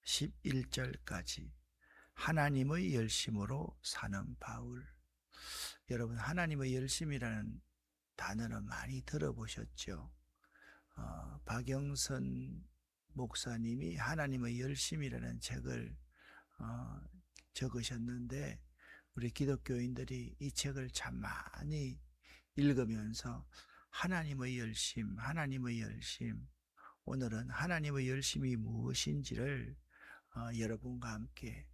11절까지 하나님의 열심으로 사는 바울. 여러분, 하나님의 열심이라는 단어는 많이 들어보셨죠? 박영선 목사님이 하나님의 열심이라는 책을 적으셨는데, 우리 기독교인들이 이 책을 참 많이 읽으면서 하나님의 열심, 하나님의 열심, 오늘은 하나님의 열심이 무엇인지를 여러분과 함께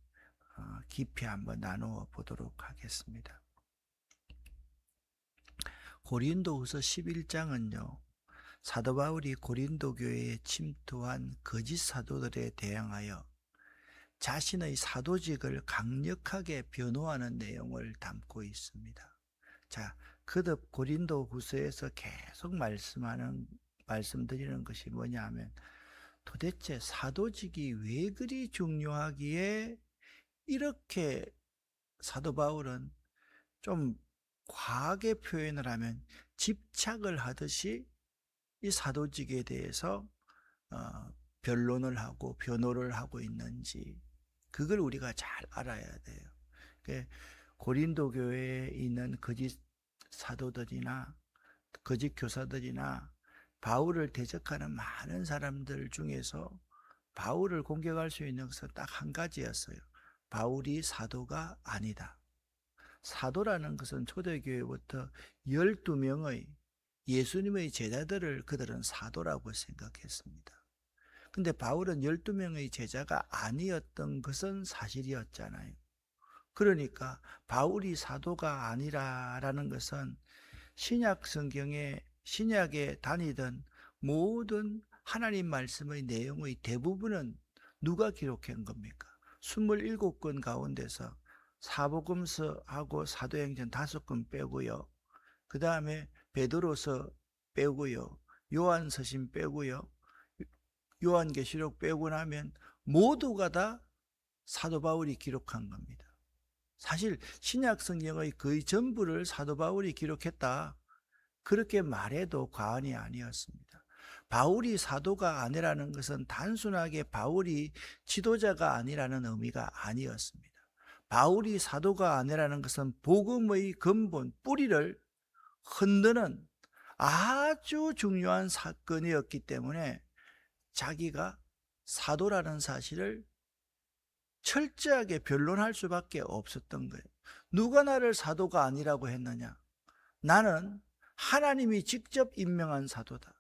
깊이 한번 나누어 보도록 하겠습니다. 고린도후서 11장은요, 사도 바울이 고린도 교회에 침투한 거짓 사도들에 대항하여 자신의 사도직을 강력하게 변호하는 내용을 담고 있습니다. 자, 거듭 고린도후서에서 계속 말씀드리는 것이 뭐냐 하면, 도대체 사도직이 왜 그리 중요하기에 이렇게 사도 바울은 좀 과하게 표현을 하면 집착을 하듯이 이 사도직에 대해서 변론을 하고 변호를 하고 있는지, 그걸 우리가 잘 알아야 돼요. 고린도 교회에 있는 거짓 사도들이나 거짓 교사들이나 바울을 대적하는 많은 사람들 중에서 바울을 공격할 수 있는 것은 딱 한 가지였어요. 바울이 사도가 아니다. 사도라는 것은 초대교회부터 12명의 예수님의 제자들을 그들은 사도라고 생각했습니다. 근데 바울은 12명의 제자가 아니었던 것은 사실이었잖아요. 그러니까 바울이 사도가 아니라라는 것은 신약 성경에, 신약에 다니던 모든 하나님 말씀의 내용의 대부분은 누가 기록한 겁니까? 27권 가운데서 사복음서하고 사도행전 5권 빼고요, 그 다음에 베드로서 빼고요, 요한서신 빼고요, 요한계시록 빼고 나면 모두가 다 사도 바울이 기록한 겁니다. 사실 신약 성경의 거의 전부를 사도 바울이 기록했다, 그렇게 말해도 과언이 아니었습니다. 바울이 사도가 아니라는 것은 단순하게 바울이 지도자가 아니라는 의미가 아니었습니다. 바울이 사도가 아니라는 것은 복음의 근본, 뿌리를 흔드는 아주 중요한 사건이었기 때문에 자기가 사도라는 사실을 철저하게 변론할 수밖에 없었던 거예요. 누가 나를 사도가 아니라고 했느냐? 나는 하나님이 직접 임명한 사도다.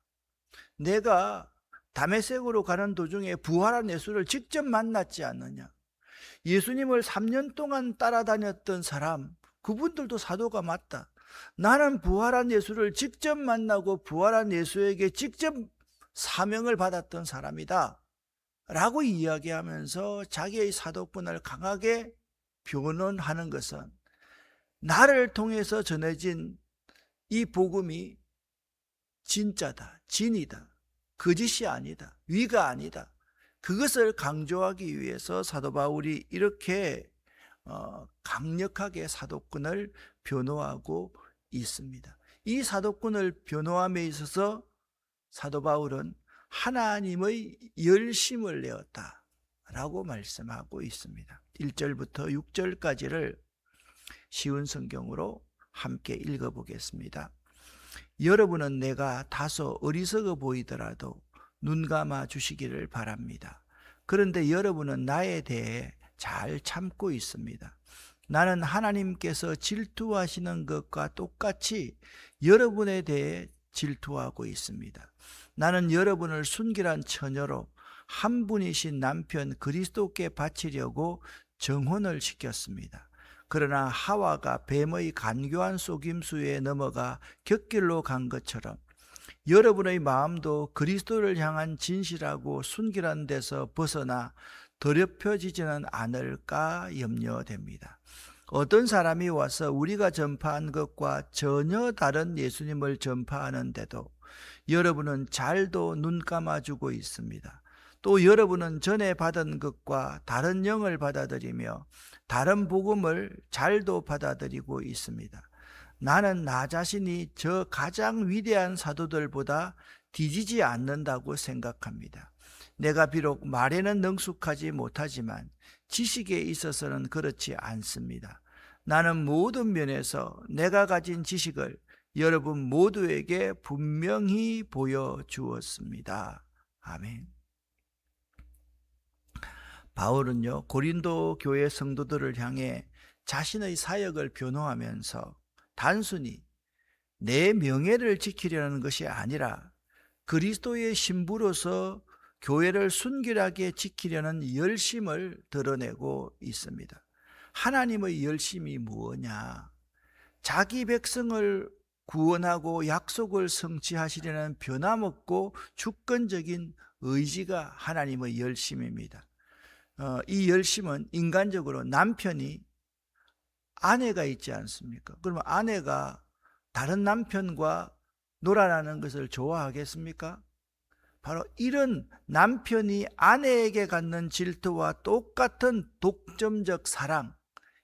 내가 다메섹으로 가는 도중에 부활한 예수를 직접 만났지 않느냐? 예수님을 3년 동안 따라다녔던 사람, 그분들도 사도가 맞다. 나는 부활한 예수를 직접 만나고 부활한 예수에게 직접 사명을 받았던 사람이다 라고 이야기하면서 자기의 사도권을 강하게 변론하는 것은, 나를 통해서 전해진 이 복음이 진짜다, 진이다, 거짓이 아니다, 위가 아니다, 그것을 강조하기 위해서 사도 바울이 이렇게 강력하게 사도권을 변호하고 있습니다. 이 사도권을 변호함에 있어서 사도 바울은 하나님의 열심을 내었다 라고 말씀하고 있습니다. 1절부터 6절까지를 쉬운 성경으로 함께 읽어보겠습니다. 여러분은 내가 다소 어리석어 보이더라도 눈 감아 주시기를 바랍니다. 그런데 여러분은 나에 대해 잘 참고 있습니다. 나는 하나님께서 질투하시는 것과 똑같이 여러분에 대해 질투하고 있습니다. 나는 여러분을 순결한 처녀로 한 분이신 남편 그리스도께 바치려고 정혼을 시켰습니다. 그러나 하와가 뱀의 간교한 속임수에 넘어가 곁길로 간 것처럼 여러분의 마음도 그리스도를 향한 진실하고 순결한 데서 벗어나 더럽혀지지는 않을까 염려됩니다. 어떤 사람이 와서 우리가 전파한 것과 전혀 다른 예수님을 전파하는데도 여러분은 잘도 눈 감아주고 있습니다. 또 여러분은 전에 받은 것과 다른 영을 받아들이며 다른 복음을 잘도 받아들이고 있습니다. 나는 나 자신이 저 가장 위대한 사도들보다 뒤지지 않는다고 생각합니다. 내가 비록 말에는 능숙하지 못하지만 지식에 있어서는 그렇지 않습니다. 나는 모든 면에서 내가 가진 지식을 여러분 모두에게 분명히 보여주었습니다. 아멘. 바울은요, 고린도 교회 성도들을 향해 자신의 사역을 변호하면서 단순히 내 명예를 지키려는 것이 아니라 그리스도의 신부로서 교회를 순결하게 지키려는 열심을 드러내고 있습니다. 하나님의 열심이 무엇냐? 자기 백성을 구원하고 약속을 성취하시려는 변함없고 주권적인 의지가 하나님의 열심입니다. 이 열심은 인간적으로 남편이 아내가 있지 않습니까? 그러면 아내가 다른 남편과 놀아나는 것을 좋아하겠습니까? 바로 이런 남편이 아내에게 갖는 질투와 똑같은 독점적 사랑,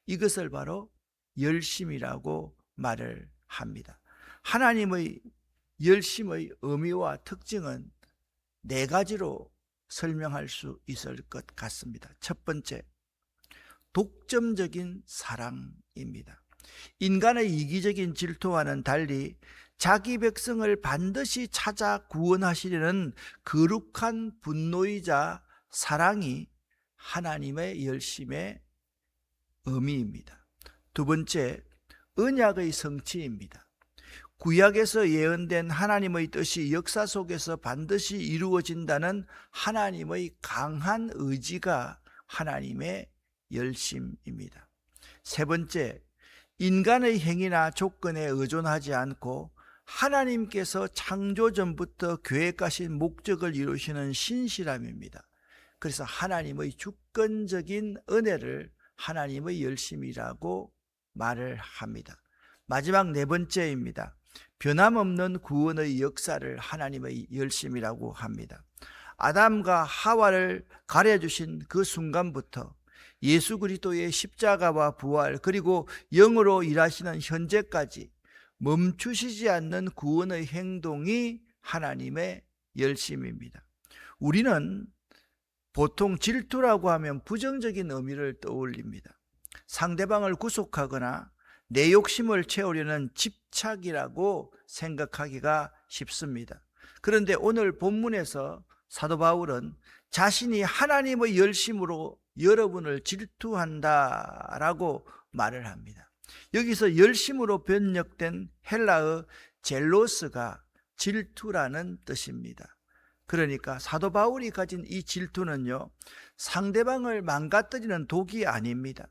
이것을 바로 열심이라고 말을 합니다. 하나님의 열심의 의미와 특징은 네 가지로 설명할 수 있을 것 같습니다. 첫 번째, 독점적인 사랑입니다. 인간의 이기적인 질투와는 달리 자기 백성을 반드시 찾아 구원하시려는 거룩한 분노이자 사랑이 하나님의 열심의 의미입니다. 두 번째, 언약의 성취입니다. 구약에서 예언된 하나님의 뜻이 역사 속에서 반드시 이루어진다는 하나님의 강한 의지가 하나님의 열심입니다. 세 번째, 인간의 행위나 조건에 의존하지 않고 하나님께서 창조 전부터 계획하신 목적을 이루시는 신실함입니다. 그래서 하나님의 주권적인 은혜를 하나님의 열심이라고 말을 합니다. 마지막 네 번째입니다. 변함없는 구원의 역사를 하나님의 열심이라고 합니다. 아담과 하와를 가려주신 그 순간부터 예수 그리스도의 십자가와 부활, 그리고 영으로 일하시는 현재까지 멈추시지 않는 구원의 행동이 하나님의 열심입니다. 우리는 보통 질투라고 하면 부정적인 의미를 떠올립니다. 상대방을 구속하거나 내 욕심을 채우려는 집착이라고 생각하기가 쉽습니다. 그런데 오늘 본문에서 사도 바울은 자신이 하나님의 열심으로 여러분을 질투한다라고 말을 합니다. 여기서 열심으로 번역된 헬라어 젤로스가 질투라는 뜻입니다. 그러니까 사도 바울이 가진 이 질투는요, 상대방을 망가뜨리는 독이 아닙니다.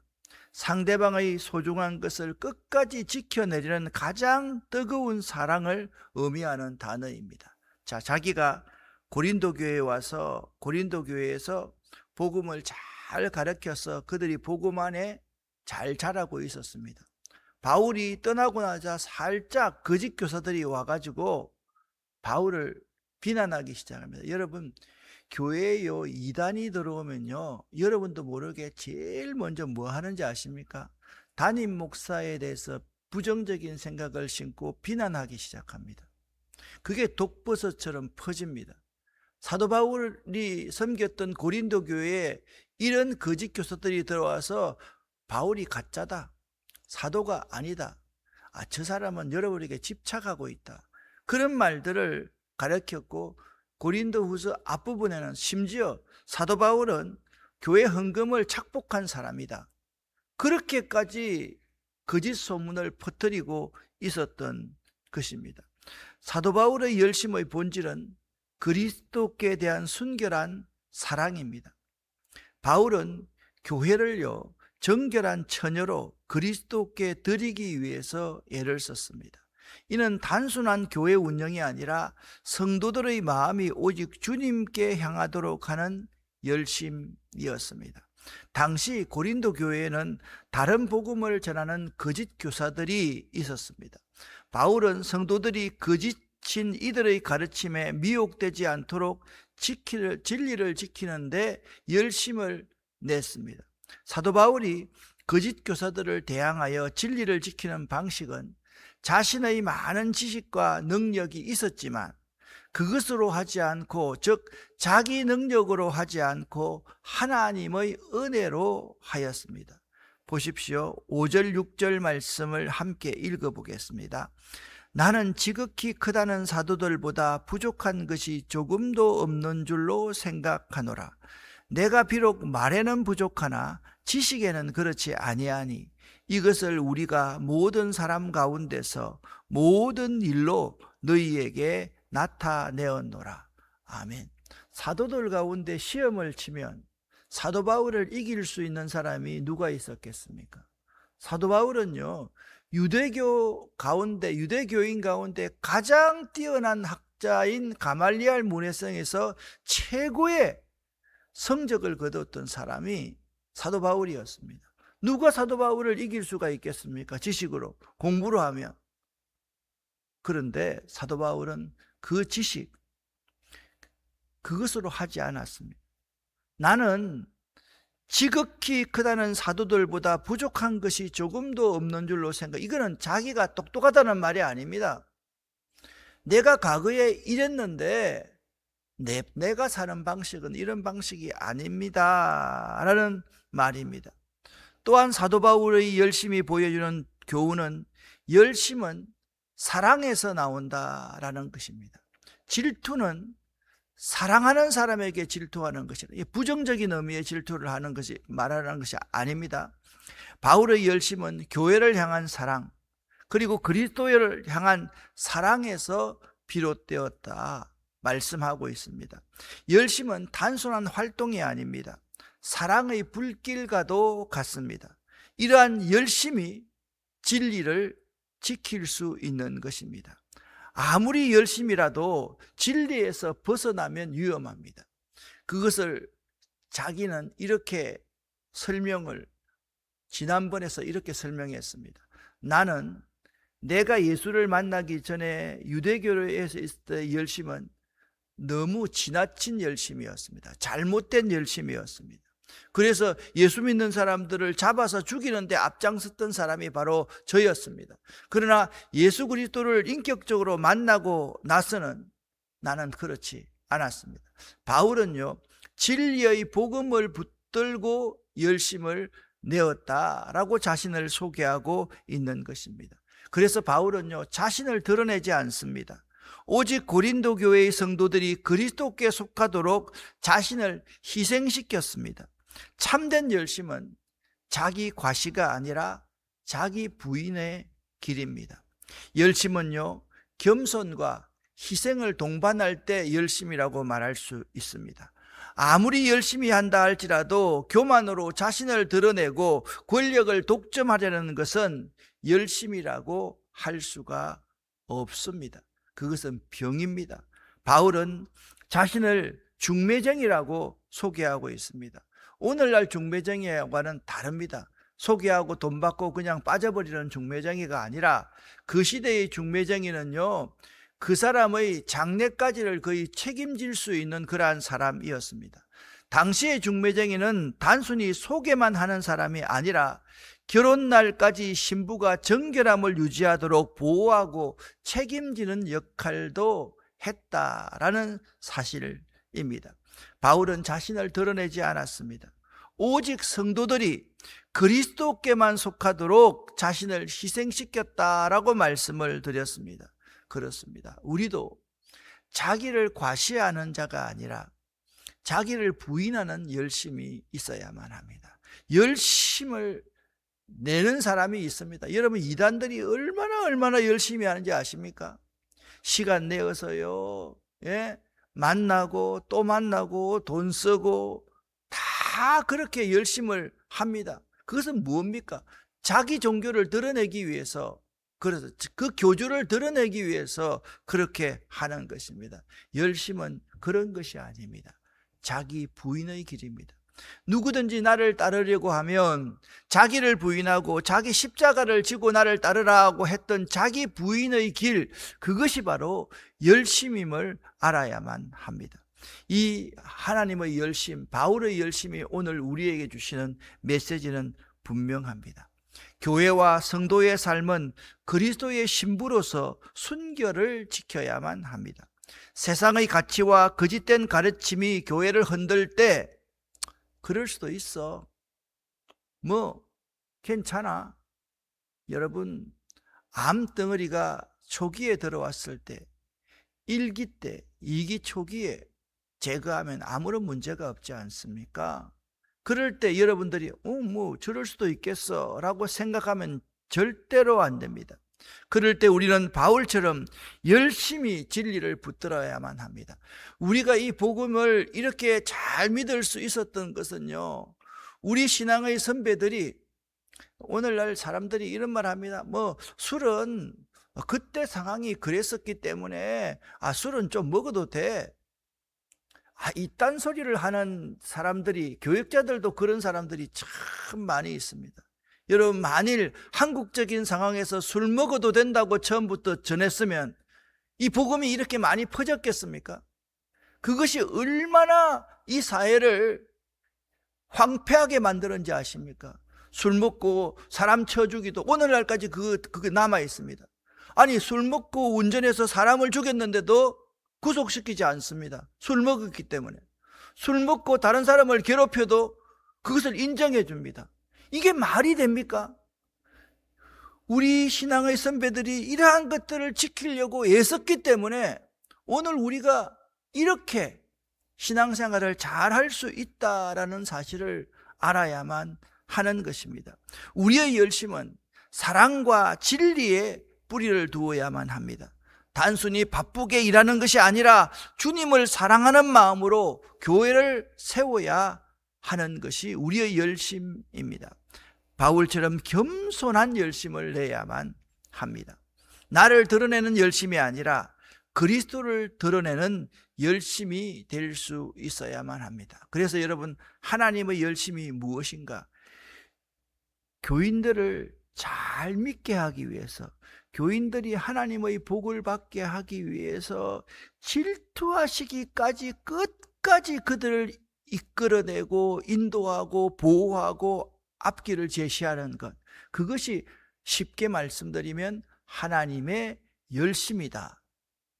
상대방의 소중한 것을 끝까지 지켜내려는 가장 뜨거운 사랑을 의미하는 단어입니다. 자, 자기가 고린도 교회에 와서 고린도 교회에서 복음을 잘 가르쳐서 그들이 복음 안에 잘 자라고 있었습니다. 바울이 떠나고 나자 살짝 거짓 교사들이 와가지고 바울을 비난하기 시작합니다. 여러분, 교회에요 이단이 들어오면요, 여러분도 모르게 제일 먼저 뭐 하는지 아십니까? 담임 목사에 대해서 부정적인 생각을 심고 비난하기 시작합니다. 그게 독버섯처럼 퍼집니다. 사도 바울이 섬겼던 고린도 교회에 이런 거짓 교사들이 들어와서 바울이 가짜다, 사도가 아니다, 저 사람은 여러분에게 집착하고 있다, 그런 말들을 가르쳤고, 고린도후서 앞부분에는 심지어 사도 바울은 교회 헌금을 착복한 사람이다, 그렇게까지 거짓 소문을 퍼뜨리고 있었던 것입니다. 사도 바울의 열심의 본질은 그리스도께 대한 순결한 사랑입니다. 바울은 교회를요, 정결한 처녀로 그리스도께 드리기 위해서 애를 썼습니다. 이는 단순한 교회 운영이 아니라 성도들의 마음이 오직 주님께 향하도록 하는 열심이었습니다. 당시 고린도 교회에는 다른 복음을 전하는 거짓 교사들이 있었습니다. 바울은 성도들이 거짓인 이들의 가르침에 미혹되지 않도록 진리를 지키는데 열심을 냈습니다. 사도 바울이 거짓 교사들을 대항하여 진리를 지키는 방식은 자신의 많은 지식과 능력이 있었지만 그것으로 하지 않고, 즉 자기 능력으로 하지 않고 하나님의 은혜로 하였습니다. 보십시오. 5절 6절 말씀을 함께 읽어보겠습니다. 나는 지극히 크다는 사도들보다 부족한 것이 조금도 없는 줄로 생각하노라. 내가 비록 말에는 부족하나 지식에는 그렇지 아니하니 이것을 우리가 모든 사람 가운데서 모든 일로 너희에게 나타내었노라. 아멘. 사도들 가운데 시험을 치면 사도 바울을 이길 수 있는 사람이 누가 있었겠습니까? 사도 바울은요, 유대교인 가운데 가장 뛰어난 학자인 가말리알 문해성에서 최고의 성적을 거뒀던 사람이 사도 바울이었습니다. 누가 사도 바울을 이길 수가 있겠습니까? 지식으로, 공부로 하면. 그런데 사도 바울은 그 지식, 그것으로 하지 않았습니다. 나는 지극히 크다는 사도들보다 부족한 것이 조금도 없는 줄로 이거는 자기가 똑똑하다는 말이 아닙니다. 내가 과거에 이랬는데 내가 사는 방식은 이런 방식이 아닙니다 라는 말입니다. 또한 사도 바울의 열심히 보여주는 교훈은, 열심은 사랑에서 나온다라는 것입니다. 질투는 사랑하는 사람에게 질투하는 것이라, 부정적인 의미의 질투를 하는 것이 말하는 것이 아닙니다. 바울의 열심은 교회를 향한 사랑, 그리고 그리스도를 향한 사랑에서 비롯되었다 말씀하고 있습니다. 열심은 단순한 활동이 아닙니다. 사랑의 불길과도 같습니다. 이러한 열심이 진리를 지킬 수 있는 것입니다. 아무리 열심이라도 진리에서 벗어나면 위험합니다. 그것을 자기는 이렇게 지난번에서 이렇게 설명했습니다. 나는 내가 예수를 만나기 전에 유대교에서 있을 때 열심은 너무 지나친 열심이었습니다. 잘못된 열심이었습니다. 그래서 예수 믿는 사람들을 잡아서 죽이는데 앞장섰던 사람이 바로 저였습니다. 그러나 예수 그리스도를 인격적으로 만나고 나서는 나는 그렇지 않았습니다. 바울은요, 진리의 복음을 붙들고 열심을 내었다라고 자신을 소개하고 있는 것입니다. 그래서 바울은요, 자신을 드러내지 않습니다. 오직 고린도 교회의 성도들이 그리스도께 속하도록 자신을 희생시켰습니다. 참된 열심은 자기 과시가 아니라 자기 부인의 길입니다. 열심은요, 겸손과 희생을 동반할 때 열심이라고 말할 수 있습니다. 아무리 열심히 한다 할지라도 교만으로 자신을 드러내고 권력을 독점하려는 것은 열심이라고 할 수가 없습니다. 그것은 병입니다. 바울은 자신을 중매쟁이라고 소개하고 있습니다. 오늘날 중매쟁이와는 다릅니다. 소개하고 돈 받고 그냥 빠져버리는 중매쟁이가 아니라, 그 시대의 중매쟁이는요, 그 사람의 장래까지를 거의 책임질 수 있는 그러한 사람이었습니다. 당시의 중매쟁이는 단순히 소개만 하는 사람이 아니라 결혼날까지 신부가 정결함을 유지하도록 보호하고 책임지는 역할도 했다라는 사실입니다. 바울은 자신을 드러내지 않았습니다. 오직 성도들이 그리스도께만 속하도록 자신을 희생시켰다라고 말씀을 드렸습니다. 그렇습니다. 우리도 자기를 과시하는 자가 아니라 자기를 부인하는 열심이 있어야만 합니다. 열심을 내는 사람이 있습니다. 여러분, 이단들이 얼마나 열심히 하는지 아십니까? 시간 내어서요, 만나고 또 만나고 돈 쓰고 다 그렇게 열심을 합니다. 그것은 무엇입니까? 자기 종교를 드러내기 위해서, 그래서 그 교주를 드러내기 위해서 그렇게 하는 것입니다. 열심은 그런 것이 아닙니다. 자기 부인의 길입니다. 누구든지 나를 따르려고 하면 자기를 부인하고 자기 십자가를 지고 나를 따르라고 했던 자기 부인의 길, 그것이 바로 열심임을 알아야만 합니다. 이 하나님의 열심, 바울의 열심이 오늘 우리에게 주시는 메시지는 분명합니다. 교회와 성도의 삶은 그리스도의 신부로서 순결을 지켜야만 합니다. 세상의 가치와 거짓된 가르침이 교회를 흔들 때 그럴 수도 있어. 뭐 괜찮아. 여러분, 암덩어리가 초기에 들어왔을 때, 1기 때, 2기 초기에 제거하면 아무런 문제가 없지 않습니까? 그럴 때 여러분들이 뭐 저럴 수도 있겠어 라고 생각하면 절대로 안 됩니다. 그럴 때 우리는 바울처럼 열심히 진리를 붙들어야만 합니다. 우리가 이 복음을 이렇게 잘 믿을 수 있었던 것은요, 우리 신앙의 선배들이, 오늘날 사람들이 이런 말 합니다. 뭐 술은 그때 상황이 그랬었기 때문에 술은 좀 먹어도 돼. 이딴 소리를 하는 사람들이, 교육자들도 그런 사람들이 참 많이 있습니다. 여러분, 만일 한국적인 상황에서 술 먹어도 된다고 처음부터 전했으면 이 복음이 이렇게 많이 퍼졌겠습니까? 그것이 얼마나 이 사회를 황폐하게 만들었는지 아십니까? 술 먹고 사람 쳐 죽이도 오늘날까지 그게 남아 있습니다. 아니, 술 먹고 운전해서 사람을 죽였는데도 구속시키지 않습니다. 술 먹었기 때문에. 술 먹고 다른 사람을 괴롭혀도 그것을 인정해 줍니다. 이게 말이 됩니까? 우리 신앙의 선배들이 이러한 것들을 지키려고 애썼기 때문에 오늘 우리가 이렇게 신앙생활을 잘 할 수 있다라는 사실을 알아야만 하는 것입니다. 우리의 열심은 사랑과 진리에 뿌리를 두어야만 합니다. 단순히 바쁘게 일하는 것이 아니라 주님을 사랑하는 마음으로 교회를 세워야 하는 것이 우리의 열심입니다. 바울처럼 겸손한 열심을 내야만 합니다. 나를 드러내는 열심이 아니라 그리스도를 드러내는 열심이 될 수 있어야만 합니다. 그래서 여러분, 하나님의 열심이 무엇인가? 교인들을 잘 믿게 하기 위해서, 교인들이 하나님의 복을 받게 하기 위해서 질투하시기까지 끝까지 그들을 이끌어내고 인도하고 보호하고 앞길을 제시하는 것, 그것이 쉽게 말씀드리면 하나님의 열심이다.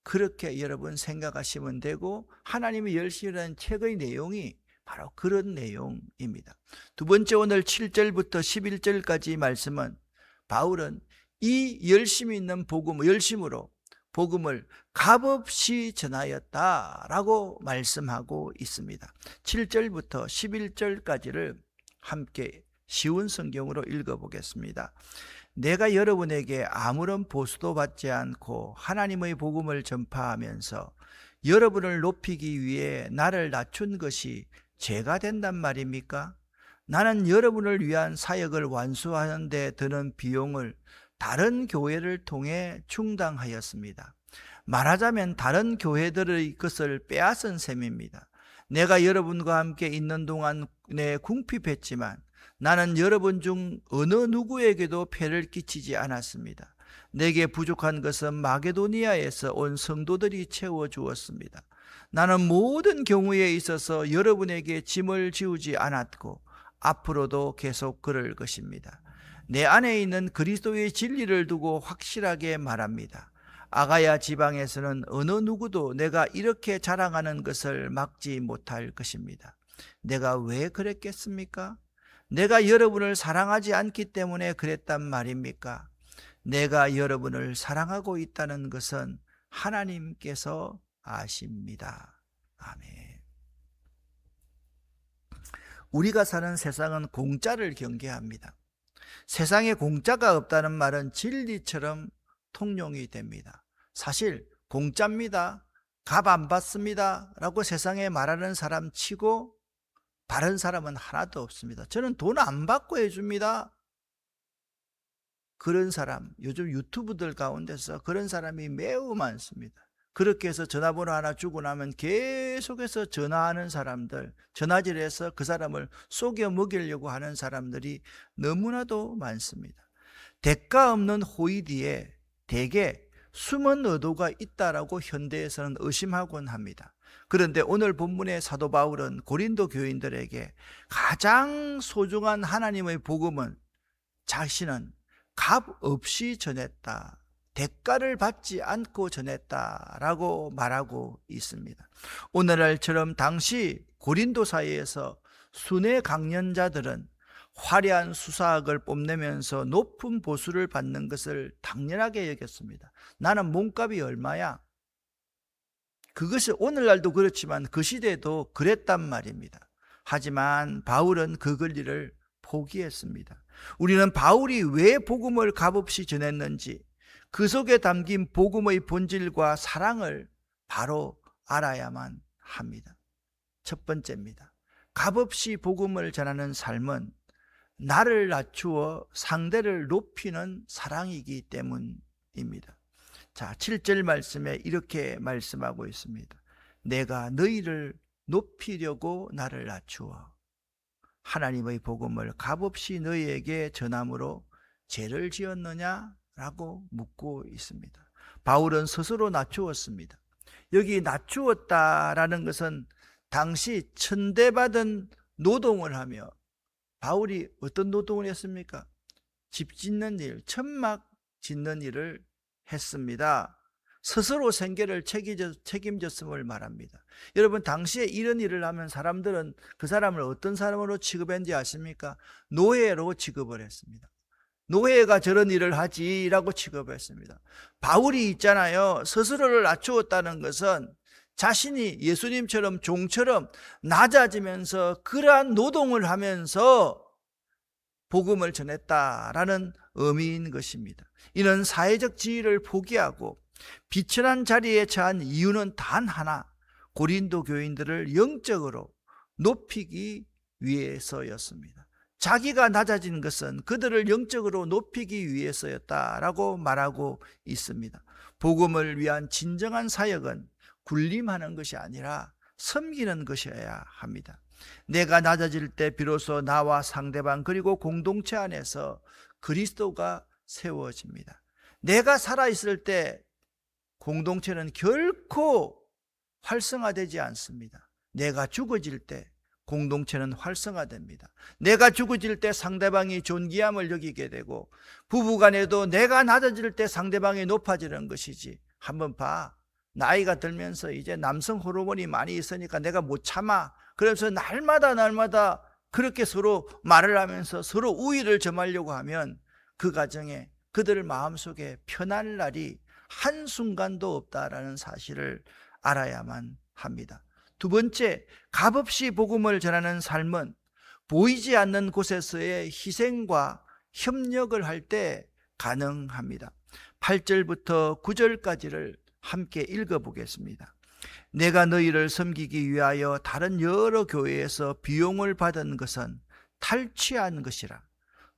그렇게 여러분 생각하시면 되고, 하나님의 열심이라는 책의 내용이 바로 그런 내용입니다. 두 번째, 오늘 7절부터 11절까지 말씀은 바울은 이 열심이 있는 복음, 열심으로 복음을 값없이 전하였다라고 말씀하고 있습니다. 7절부터 11절까지를 함께 쉬운 성경으로 읽어보겠습니다. 내가 여러분에게 아무런 보수도 받지 않고 하나님의 복음을 전파하면서 여러분을 높이기 위해 나를 낮춘 것이 죄가 된단 말입니까? 나는 여러분을 위한 사역을 완수하는 데 드는 비용을 다른 교회를 통해 충당하였습니다. 말하자면 다른 교회들의 것을 빼앗은 셈입니다. 내가 여러분과 함께 있는 동안 궁핍했지만 나는 여러분 중 어느 누구에게도 폐를 끼치지 않았습니다. 내게 부족한 것은 마게도니아에서 온 성도들이 채워주었습니다. 나는 모든 경우에 있어서 여러분에게 짐을 지우지 않았고 앞으로도 계속 그럴 것입니다. 내 안에 있는 그리스도의 진리를 두고 확실하게 말합니다. 아가야 지방에서는 어느 누구도 내가 이렇게 자랑하는 것을 막지 못할 것입니다. 내가 왜 그랬겠습니까? 내가 여러분을 사랑하지 않기 때문에 그랬단 말입니까? 내가 여러분을 사랑하고 있다는 것은 하나님께서 아십니다. 아멘. 우리가 사는 세상은 공짜를 경계합니다. 세상에 공짜가 없다는 말은 진리처럼 통용이 됩니다. 사실 공짜입니다, 값 안 받습니다 라고 세상에 말하는 사람 치고 바른 사람은 하나도 없습니다. 저는 돈 안 받고 해줍니다. 그런 사람, 요즘 유튜브들 가운데서 그런 사람이 매우 많습니다. 그렇게 해서 전화번호 하나 주고 나면 계속해서 전화하는 사람들, 전화질해서 그 사람을 속여 먹이려고 하는 사람들이 너무나도 많습니다. 대가 없는 호의 뒤에 대개 숨은 의도가 있다라고 현대에서는 의심하곤 합니다. 그런데 오늘 본문의 사도 바울은 고린도 교인들에게 가장 소중한 하나님의 복음은 자신은 값 없이 전했다 대가를 받지 않고 전했다라고 말하고 있습니다. 오늘날처럼 당시 고린도 사회에서 순회 강연자들은 화려한 수사학을 뽐내면서 높은 보수를 받는 것을 당연하게 여겼습니다. 나는 몸값이 얼마야? 그것이 오늘날도 그렇지만 그 시대도 그랬단 말입니다. 하지만 바울은 그 권리를 포기했습니다. 우리는 바울이 왜 복음을 값없이 전했는지 그 속에 담긴 복음의 본질과 사랑을 바로 알아야만 합니다. 첫 번째입니다. 값없이 복음을 전하는 삶은 나를 낮추어 상대를 높이는 사랑이기 때문입니다. 자, 7절 말씀에 이렇게 말씀하고 있습니다. 내가 너희를 높이려고 나를 낮추어 하나님의 복음을 값없이 너희에게 전함으로 죄를 지었느냐? 라고 묻고 있습니다. 바울은 스스로 낮추었습니다. 여기 낮추었다라는 것은 당시 천대받은 노동을 하며, 바울이 어떤 노동을 했습니까? 집 짓는 일, 천막 짓는 일을 했습니다. 스스로 생계를 책임졌음을 말합니다. 여러분, 당시에 이런 일을 하면 사람들은 그 사람을 어떤 사람으로 취급했는지 아십니까? 노예로 취급을 했습니다. 노예가 저런 일을 하지라고 취급했습니다. 바울이 있잖아요. 스스로를 낮추었다는 것은 자신이 예수님처럼 종처럼 낮아지면서 그러한 노동을 하면서 복음을 전했다라는 의미인 것입니다. 이는 사회적 지위를 포기하고 비천한 자리에 처한 이유는 단 하나, 고린도 교인들을 영적으로 높이기 위해서였습니다. 자기가 낮아진 것은 그들을 영적으로 높이기 위해서였다라고 말하고 있습니다. 복음을 위한 진정한 사역은 군림하는 것이 아니라 섬기는 것이어야 합니다. 내가 낮아질 때 비로소 나와 상대방 그리고 공동체 안에서 그리스도가 세워집니다. 내가 살아있을 때 공동체는 결코 활성화되지 않습니다. 내가 죽어질 때 공동체는 활성화됩니다. 내가 죽어질 때 상대방이 존귀함을 여기게 되고, 부부간에도 내가 낮아질 때 상대방이 높아지는 것이지. 한번 봐. 나이가 들면서 이제 남성 호르몬이 많이 있으니까 내가 못 참아. 그래서 날마다 그렇게 서로 말을 하면서 서로 우위를 점하려고 하면 그 가정에 그들 마음속에 편할 날이 한순간도 없다라는 사실을 알아야만 합니다. 두 번째, 값없이 복음을 전하는 삶은 보이지 않는 곳에서의 희생과 협력을 할 때 가능합니다. 8절부터 9절까지를 함께 읽어보겠습니다. 내가 너희를 섬기기 위하여 다른 여러 교회에서 비용을 받은 것은 탈취한 것이라.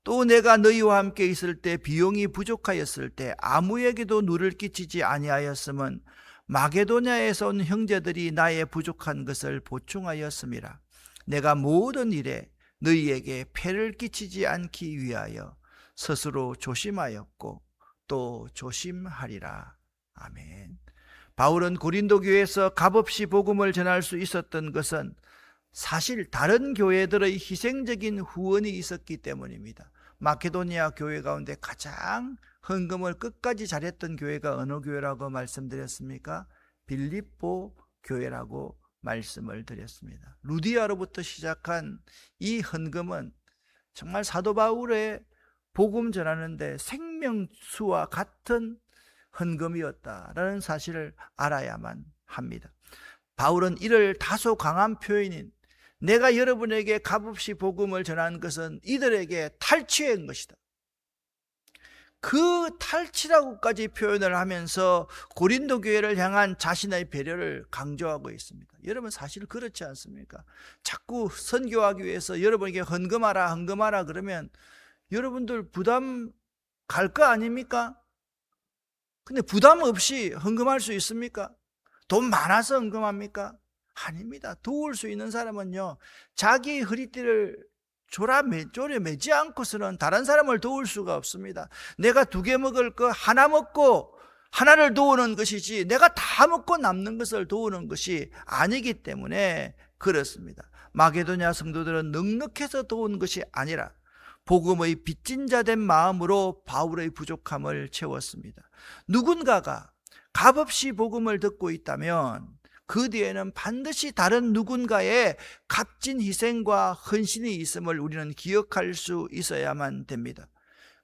또 내가 너희와 함께 있을 때 비용이 부족하였을 때 아무에게도 누를 끼치지 아니하였음은 마게도냐에서 온 형제들이 나의 부족한 것을 보충하였음이라. 내가 모든 일에 너희에게 폐를 끼치지 않기 위하여 스스로 조심하였고 또 조심하리라. 아멘. 바울은 고린도 교회에서 값없이 복음을 전할 수 있었던 것은 사실 다른 교회들의 희생적인 후원이 있었기 때문입니다. 마케도니아 교회 가운데 가장 헌금을 끝까지 잘했던 교회가 어느 교회라고 말씀드렸습니까? 빌립보 교회라고 말씀을 드렸습니다. 루디아로부터 시작한 이 헌금은 정말 사도 바울의 복음 전하는데 생명수와 같은 헌금이었다라는 사실을 알아야만 합니다. 바울은 이를 다소 강한 표현인 내가 여러분에게 값없이 복음을 전한 것은 이들에게 탈취한 것이다, 그 탈취라고까지 표현을 하면서 고린도 교회를 향한 자신의 배려를 강조하고 있습니다. 여러분, 사실 그렇지 않습니까? 자꾸 선교하기 위해서 여러분에게 헌금하라 그러면 여러분들 부담 갈 거 아닙니까? 근데 부담 없이 헌금할 수 있습니까? 돈 많아서 헌금합니까? 아닙니다. 도울 수 있는 사람은요, 자기 허리띠를 쪼려 매지 않고서는 다른 사람을 도울 수가 없습니다. 내가 2개 먹을 거 하나 먹고 하나를 도우는 것이지 내가 다 먹고 남는 것을 도우는 것이 아니기 때문에 그렇습니다. 마게도냐 성도들은 넉넉해서 도운 것이 아니라 복음의 빚진 자 된 마음으로 바울의 부족함을 채웠습니다. 누군가가 값없이 복음을 듣고 있다면 그 뒤에는 반드시 다른 누군가의 값진 희생과 헌신이 있음을 우리는 기억할 수 있어야만 됩니다.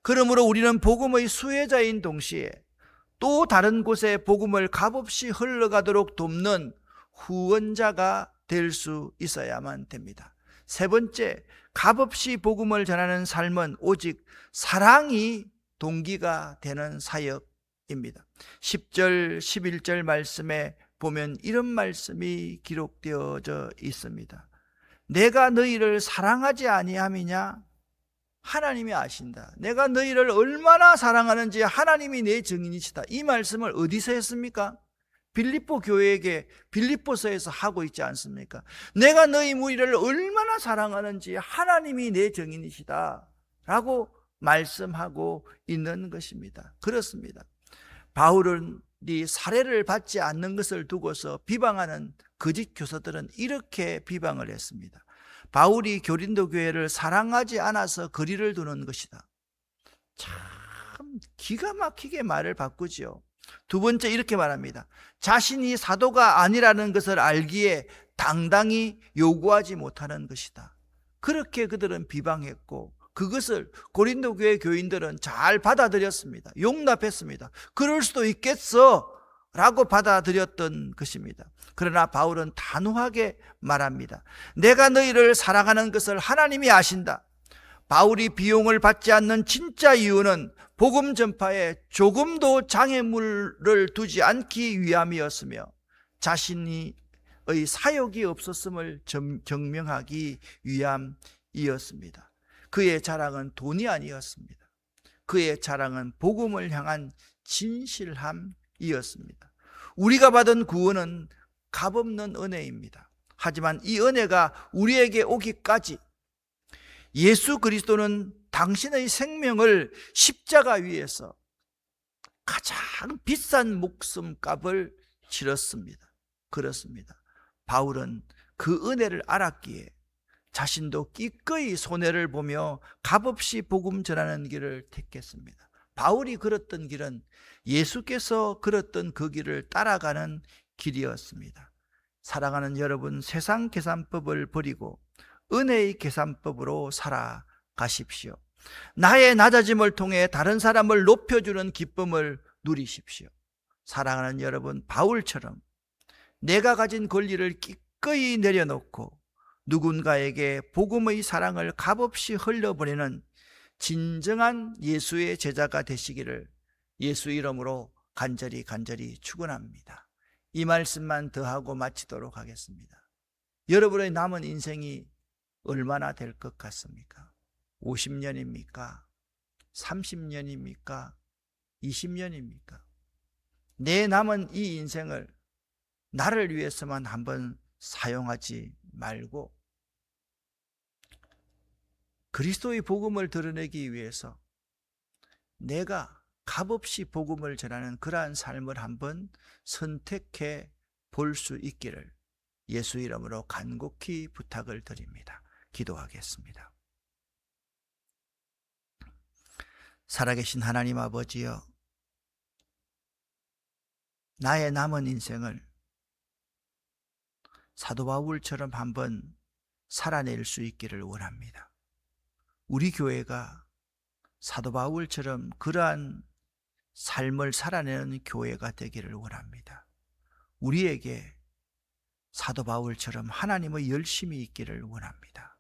그러므로 우리는 복음의 수혜자인 동시에 또 다른 곳에 복음을 값없이 흘러가도록 돕는 후원자가 될 수 있어야만 됩니다. 세 번째, 값없이 복음을 전하는 삶은 오직 사랑이 동기가 되는 사역입니다. 10절, 11절 말씀에 보면 이런 말씀이 기록되어져 있습니다. 내가 너희를 사랑하지 아니함이냐? 하나님이 아신다. 내가 너희를 얼마나 사랑하는지 하나님이 내 증인이시다. 이 말씀을 어디서 했습니까? 빌립보 교회에게 빌립보서에서 하고 있지 않습니까? 내가 너희 무리를 얼마나 사랑하는지 하나님이 내 증인이시다 라고 말씀하고 있는 것입니다. 그렇습니다. 바울은 이 사례를 받지 않는 것을 두고서 비방하는 거짓 교사들은 이렇게 비방을 했습니다. 바울이 고린도 교회를 사랑하지 않아서 거리를 두는 것이다. 참 기가 막히게 말을 바꾸지요. 두 번째 이렇게 말합니다. 자신이 사도가 아니라는 것을 알기에 당당히 요구하지 못하는 것이다. 그렇게 그들은 비방했고 그것을 고린도 교회 교인들은 잘 받아들였습니다. 용납했습니다. 그럴 수도 있겠어 라고 받아들였던 것입니다. 그러나 바울은 단호하게 말합니다. 내가 너희를 사랑하는 것을 하나님이 아신다. 바울이 비용을 받지 않는 진짜 이유는 복음 전파에 조금도 장애물을 두지 않기 위함이었으며 자신의 사역이 없었음을 증명하기 위함이었습니다. 그의 자랑은 돈이 아니었습니다. 그의 자랑은 복음을 향한 진실함이었습니다. 우리가 받은 구원은 값없는 은혜입니다. 하지만 이 은혜가 우리에게 오기까지 예수 그리스도는 당신의 생명을 십자가 위에서 가장 비싼 목숨값을 치렀습니다. 그렇습니다. 바울은 그 은혜를 알았기에 자신도 기꺼이 손해를 보며 값없이 복음 전하는 길을 택했습니다. 바울이 걸었던 길은 예수께서 걸었던 그 길을 따라가는 길이었습니다. 사랑하는 여러분, 세상 계산법을 버리고 은혜의 계산법으로 살아가십시오. 나의 낮아짐을 통해 다른 사람을 높여주는 기쁨을 누리십시오. 사랑하는 여러분, 바울처럼 내가 가진 권리를 기꺼이 내려놓고 누군가에게 복음의 사랑을 값없이 흘려보내는 진정한 예수의 제자가 되시기를 예수 이름으로 간절히 축원합니다. 이 말씀만 더하고 마치도록 하겠습니다. 여러분의 남은 인생이 얼마나 될 것 같습니까? 50년입니까? 30년입니까? 20년입니까? 내 남은 이 인생을 나를 위해서만 한번 사용하지 말고 그리스도의 복음을 드러내기 위해서 내가 값없이 복음을 전하는 그러한 삶을 한번 선택해 볼 수 있기를 예수 이름으로 간곡히 부탁을 드립니다. 기도하겠습니다. 살아계신 하나님 아버지여, 나의 남은 인생을 사도 바울처럼 한번 살아낼 수 있기를 원합니다. 우리 교회가 사도 바울처럼 그러한 삶을 살아내는 교회가 되기를 원합니다. 우리에게 사도 바울처럼 하나님의 열심이 있기를 원합니다.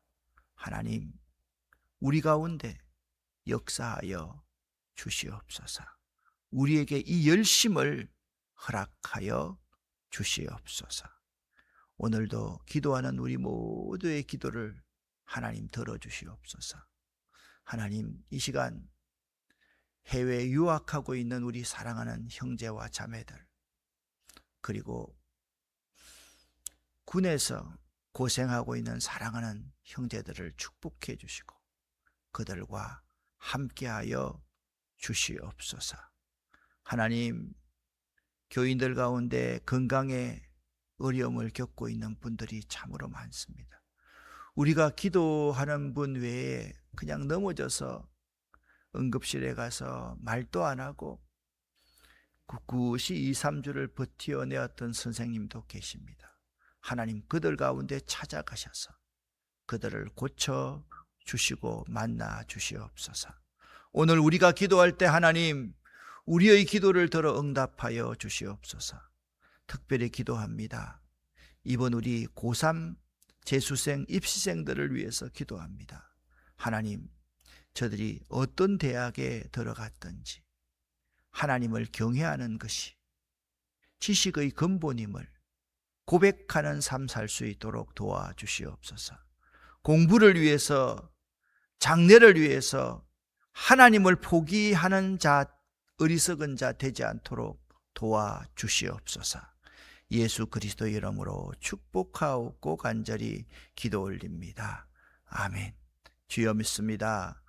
하나님, 우리 가운데 역사하여 주시옵소서. 우리에게 이 열심을 허락하여 주시옵소서. 오늘도 기도하는 우리 모두의 기도를 하나님 들어주시옵소서. 하나님, 이 시간 해외에 유학하고 있는 우리 사랑하는 형제와 자매들, 그리고 군에서 고생하고 있는 사랑하는 형제들을 축복해 주시고 그들과 함께하여 주시옵소서. 하나님, 교인들 가운데 건강에 어려움을 겪고 있는 분들이 참으로 많습니다. 우리가 기도하는 분 외에 그냥 넘어져서 응급실에 가서 말도 안 하고 꿋꿋이 2, 3주를 버텨내었던 선생님도 계십니다. 하나님 그들 가운데 찾아가셔서 그들을 고쳐 주시고 만나 주시옵소서. 오늘 우리가 기도할 때 하나님 우리의 기도를 들어 응답하여 주시옵소서. 특별히 기도합니다. 이번 우리 고3 재수생 입시생들을 위해서 기도합니다. 하나님, 저들이 어떤 대학에 들어갔든지 하나님을 경외하는 것이 지식의 근본임을 고백하는 삶 살 수 있도록 도와주시옵소서. 공부를 위해서, 장래를 위해서 하나님을 포기하는 자, 어리석은 자 되지 않도록 도와주시옵소서. 예수 그리스도의 이름으로 축복하옵고 간절히 기도 올립니다. 아멘. 주여 믿습니다.